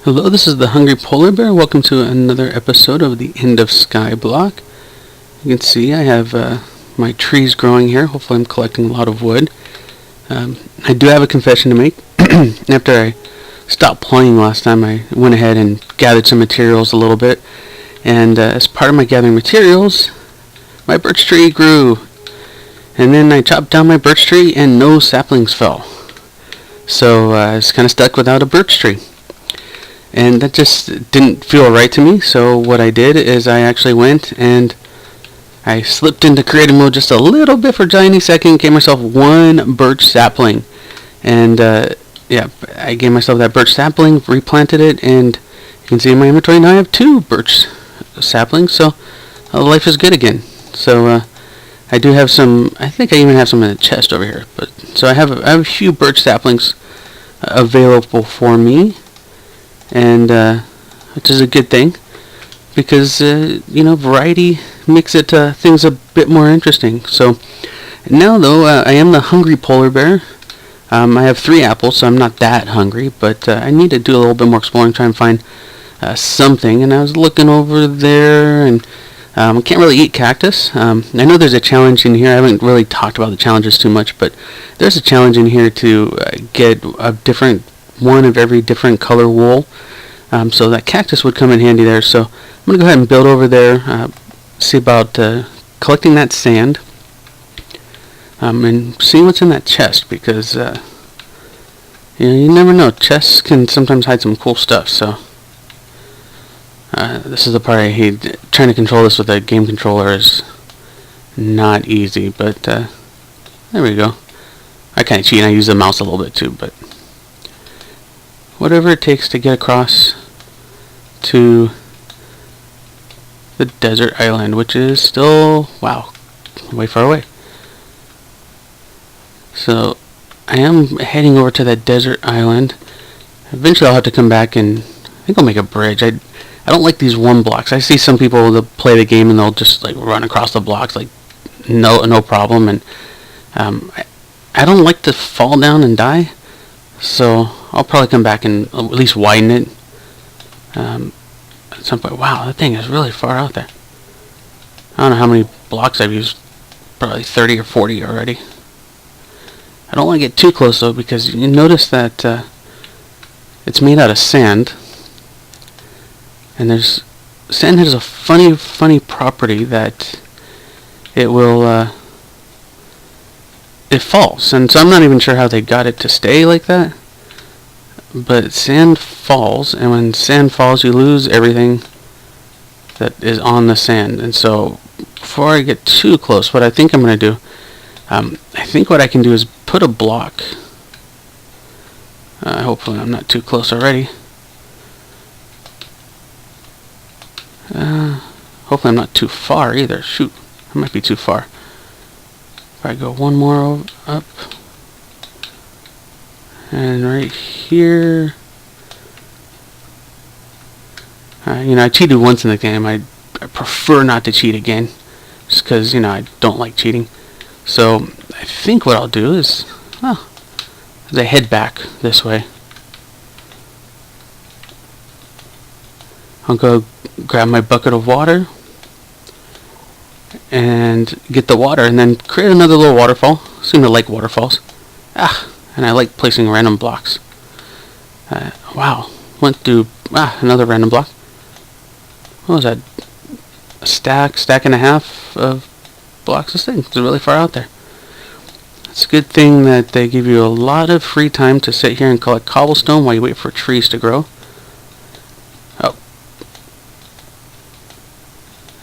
Hello, this is the Hungry Polar Bear. Welcome to another episode of the End Skyblock. You can see I have my trees growing here. Hopefully I'm collecting a lot of wood. I do have a confession to make. After I stopped playing last time, I went ahead and gathered some materials a little bit. And as part of my gathering materials, my birch tree grew. And then I chopped down my birch tree and no saplings fell. So I was kind of stuck without a birch tree. And that just didn't feel right to me, so what I did is I actually went and I slipped into creative mode just a little bit for a tiny second, gave myself one birch sapling. And I gave myself that birch sapling, replanted it, and you can see in my inventory now I have 2 birch saplings, so life is good again. So I do have some, I think I even have some in the chest over here. But so I have a few birch saplings available for me. And which is a good thing, because variety makes it things a bit more interesting. So now though, I am the hungry polar bear. I have 3 apples, so I'm not that hungry, but I need to do a little bit more exploring, try and find something. And I was looking over there, and I can't really eat cactus. I know there's a challenge in here. I haven't really talked about the challenges too much, but there's a challenge in here to get a different one of every different color wool, so that cactus would come in handy there. So I'm going to go ahead and build over there, see about collecting that sand, and seeing what's in that chest, because you never know, chests can sometimes hide some cool stuff. So this is the part I hate. Trying to control this with a game controller is not easy, but there we go. I kind of cheat and I use the mouse a little bit too, but whatever it takes to get across to the desert island, which is still, wow, way far away. So I am heading over to that desert island. Eventually I'll have to come back and I think I'll make a bridge. I don't like these one blocks. I see some people that play the game and they'll just like run across the blocks like no problem, and I don't like to fall down and die. So I'll probably come back and at least widen it at some point. Wow, that thing is really far out there. I don't know how many blocks I've used. Probably 30 or 40 already. I don't want to get too close though, because you notice that it's made out of sand. And sand has a funny property that it will it falls, and so I'm not even sure how they got it to stay like that, but sand falls, and when sand falls you lose everything that is on the sand. And so before I get too close, what I think I'm going to do, I think what I can do is put a block, hopefully I'm not too close already, hopefully I'm not too far either. Shoot, I might be too far. If I go one more up, and right here, I cheated once in the game. I prefer not to cheat again, just because, I don't like cheating. So I think what I'll do is, as I head back this way, I'll go grab my bucket of water and get the water, and then create another little waterfall. Seem to like waterfalls. And I like placing random blocks. Wow, went through another random block. What was that? A stack and a half of blocks. This thing is really far out there. It's a good thing that they give you a lot of free time to sit here and collect cobblestone while you wait for trees to grow.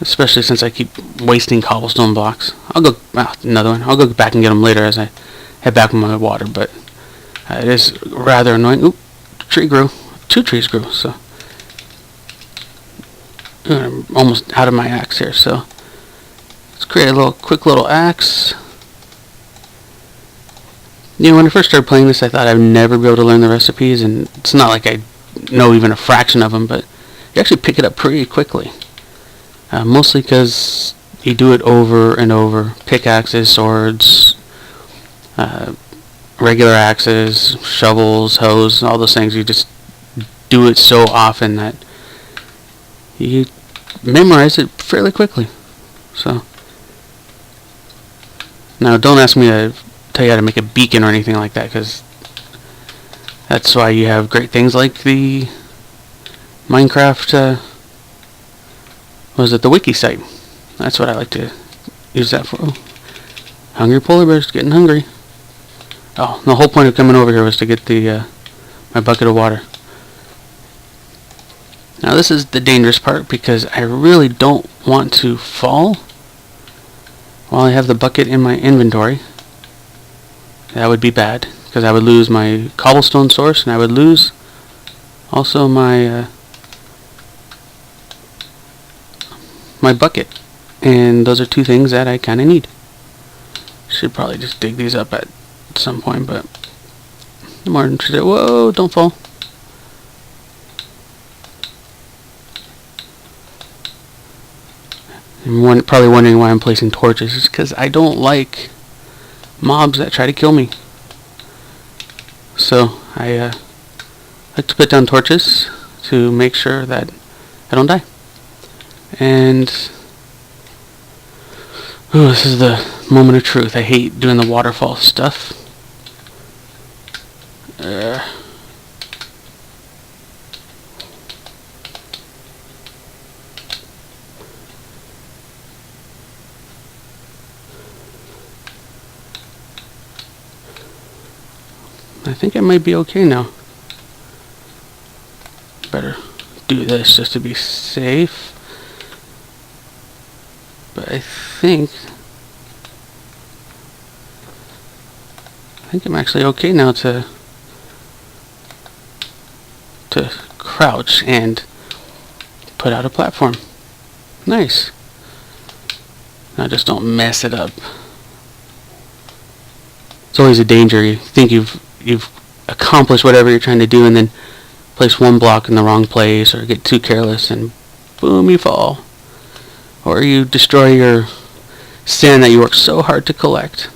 Especially since I keep wasting cobblestone blocks. I'll go, another one. I'll go back and get them later as I head back with my water, but it is rather annoying. Oop, tree grew. 2 trees grew, so I'm almost out of my axe here, so let's create a quick little axe. When I first started playing this, I thought I'd never be able to learn the recipes, and it's not like I know even a fraction of them, but you actually pick it up pretty quickly. Mostly because you do it over and over. Pickaxes, swords, regular axes, shovels, hoes, all those things. You just do it so often that you memorize it fairly quickly. So now don't ask me to tell you how to make a beacon or anything like that, because that's why you have great things like the Minecraft, the wiki site. That's what I like to use that for. Oh, hungry polar bears, getting hungry. Oh, the whole point of coming over here was to get the my bucket of water. Now this is the dangerous part, because I really don't want to fall while I have the bucket in my inventory. That would be bad, because I would lose my cobblestone source, and I would lose also my my bucket. And those are two things that I kind of need. Should probably just dig these up at some point, but I'm more interested. Whoa, don't fall. I'm probably wondering why I'm placing torches. It's because I don't like mobs that try to kill me. So I like to put down torches to make sure that I don't die. And ooh, this is the moment of truth. I hate doing the waterfall stuff. I think I might be okay now. Better do this just to be safe. But I think I'm actually okay now to crouch and put out a platform. Nice. Now just don't mess it up. It's always a danger. You think you've accomplished whatever you're trying to do, and then place one block in the wrong place, or get too careless, and boom, you fall. Or you destroy your sand that you worked so hard to collect.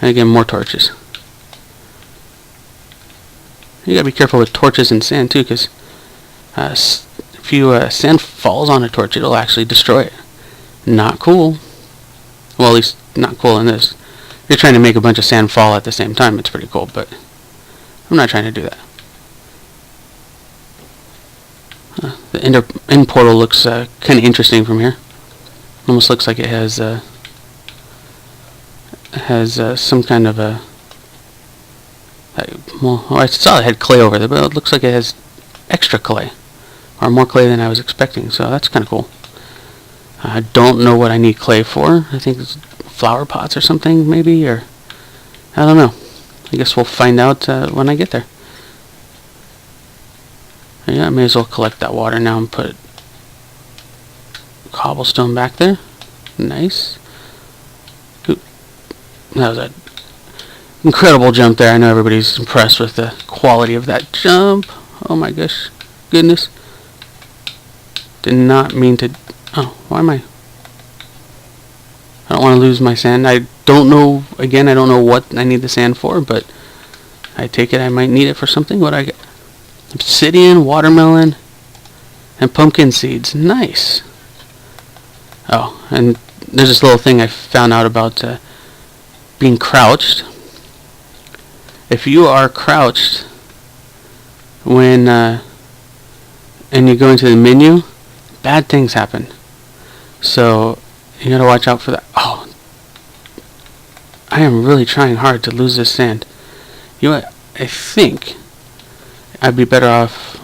And again, more torches. You gotta be careful with torches and sand too, because if you sand falls on a torch, it'll actually destroy it. Not cool. Well, at least not cool in this. You're trying to make a bunch of sand fall at the same time. It's pretty cool, but I'm not trying to do that. The end portal looks kind of interesting from here. Almost looks like it has some kind of a. Well, I saw it had clay over there, but it looks like it has extra clay, or more clay than I was expecting. So that's kind of cool. I don't know what I need clay for. I think it's flower pots or something, maybe, or I don't know. I guess we'll find out when I get there. Yeah, I may as well collect that water now and put cobblestone back there. Nice. Ooh. That was an incredible jump there. I know everybody's impressed with the quality of that jump. Oh my goodness. Did not mean to. Oh, why am I? I don't want to lose my sand. I don't know. Again, I don't know what I need the sand for, but I take it I might need it for something. What I get? Obsidian, watermelon, and pumpkin seeds. Nice. Oh, and there's this little thing I found out about being crouched. If you are crouched when and you go into the menu, bad things happen. So you gotta watch out for that. Oh, I am really trying hard to lose this sand. You know what? I think I'd be better off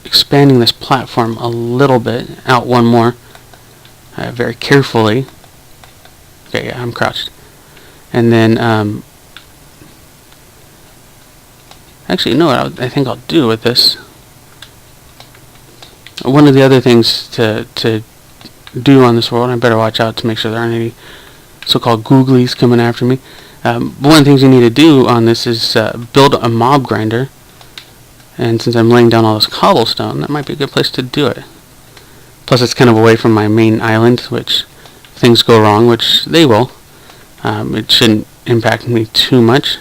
expanding this platform a little bit, out one more, very carefully. Okay, yeah, I'm crouched. And then, actually, you know what I think I'll do with this? One of the other things to do on this world, I better watch out to make sure there aren't any so-called googlies coming after me. One of the things you need to do on this is build a mob grinder. And since I'm laying down all this cobblestone, that might be a good place to do it. Plus, it's kind of away from my main island, which if things go wrong, which they will. It shouldn't impact me too much.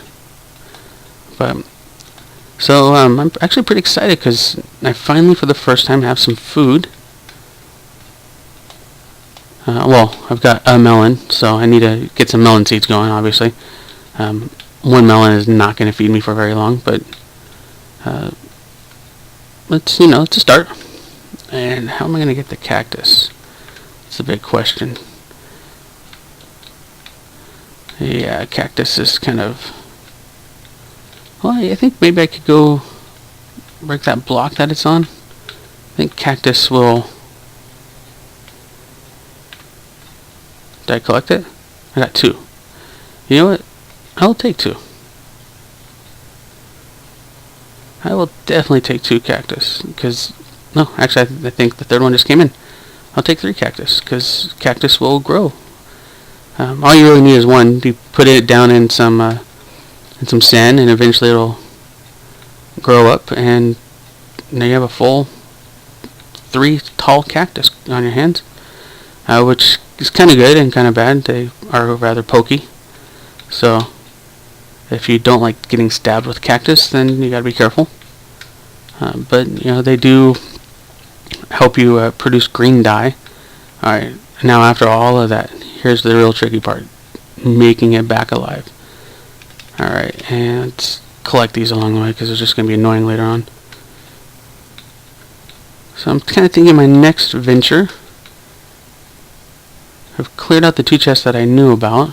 But So I'm actually pretty excited because I finally, for the first time, have some food. Well, I've got a melon, so I need to get some melon seeds going, obviously. One melon is not going to feed me for very long, but it's a start. And how am I going to get the cactus? It's a big question. Yeah, cactus is kind of... Well, I think maybe I could go break that block that it's on. I think cactus will... Did I collect it? I got 2. You know what? I'll take 2. I will definitely take 2 cactus, because... No, actually, I think the third one just came in. I'll take 3 cactus, because cactus will grow. All you really need is 1. You put it down in some sand, and eventually it'll grow up, and now you have a full 3 tall cactus on your hands, which is kind of good and kind of bad. They are rather pokey, so if you don't like getting stabbed with cactus, then you gotta be careful. But they do help you produce green dye. Alright, now after all of that, here's the real tricky part: making it back alive. Alright, and let's collect these along the way, because it's just going to be annoying later on. So I'm kind of thinking my next venture, I've cleared out the 2 chests that I knew about,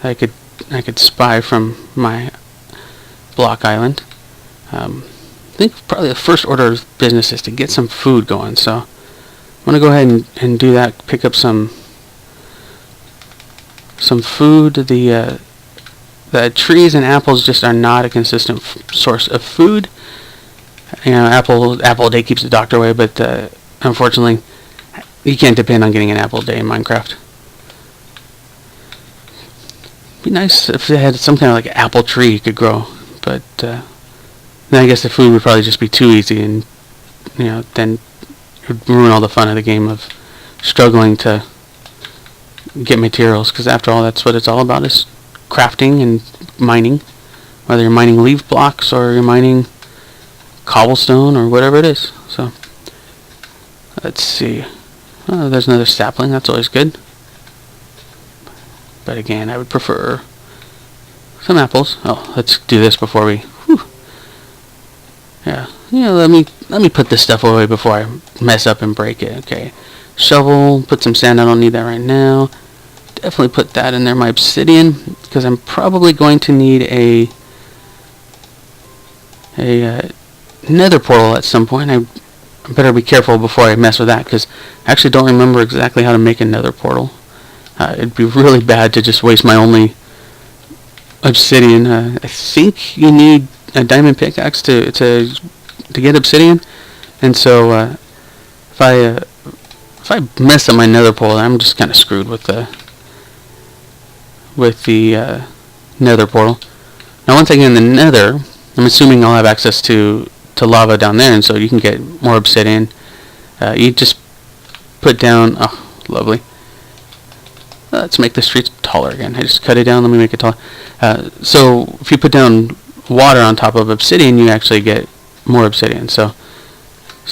that I could spy from my block island. I think probably the first order of business is to get some food going, so I'm going to go ahead and do that, pick up some food. The trees and apples just are not a consistent source of food. Apple a day keeps the doctor away, but unfortunately, you can't depend on getting an apple a day in Minecraft. It'd be nice if they had some kind of like apple tree you could grow, but then I guess the food would probably just be too easy, and then it would ruin all the fun of the game of struggling to get materials, because after all, that's what it's all about, is crafting and mining, whether you're mining leaf blocks or you're mining cobblestone or whatever it is. So let's see. Oh, there's another sapling. That's always good. But again, I would prefer some apples. Oh, let's do this before we... Whew. Yeah. Let me put this stuff away before I mess up and break it. Okay. Shovel. Put some sand. I don't need that right now. Definitely put that in there. My obsidian, because I'm probably going to need a nether portal at some point. I better be careful before I mess with that, because I actually don't remember exactly how to make a nether portal. It'd be really bad to just waste my only obsidian. I think you need a diamond pickaxe to get obsidian, and so if I mess up my nether portal, I'm just kind of screwed with the nether portal. Now once I get in the nether, I'm assuming I'll have access to lava down there, and so you can get more obsidian. You just put down... Oh, lovely. Let's make the streets taller again. I just cut it down. Let me make it taller. So if you put down water on top of obsidian, you actually get more obsidian. So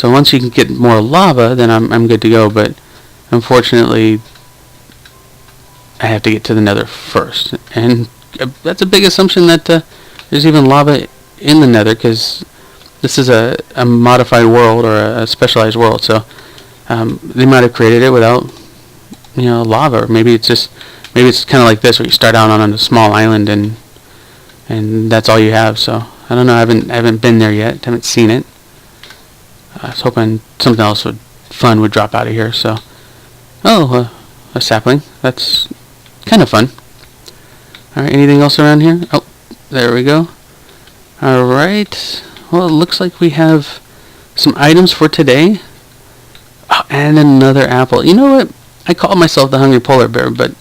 once you can get more lava, then I'm good to go. But unfortunately, I have to get to the nether first, and that's a big assumption that there's even lava in the nether, because this is a modified world, or a specialized world. So they might have created it without lava, or maybe it's kind of like this, where you start out on a small island and that's all you have. So I don't know. I haven't been there yet. Haven't seen it. I was hoping something else fun would drop out of here. So a sapling. That's kind of fun. All right. Anything else around here? Oh, there we go. All right. Well, it looks like we have some items for today. Oh, and another apple. You know what? I call myself the hungry polar bear, but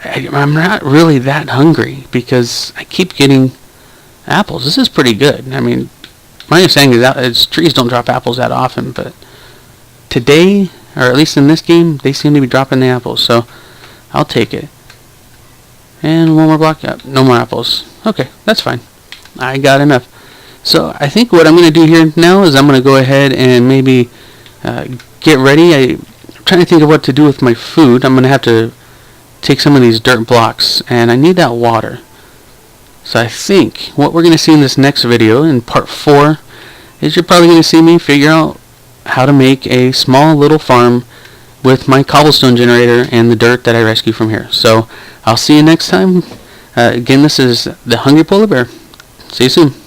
I'm not really that hungry, because I keep getting apples. This is pretty good. I mean, my understanding is trees don't drop apples that often, but today, or at least in this game, they seem to be dropping the apples, so I'll take it. And one more block. Yep, no more apples. Okay, that's fine. I got enough. So I think what I'm going to do here now is I'm going to go ahead and maybe get ready. I'm trying to think of what to do with my food. I'm going to have to take some of these dirt blocks, and I need that water. So I think what we're going to see in this next video, in part 4, is you're probably going to see me figure out how to make a small little farm with my cobblestone generator and the dirt that I rescue from here. So I'll see you next time. Again, this is the Hungry Polar Bear. See you soon.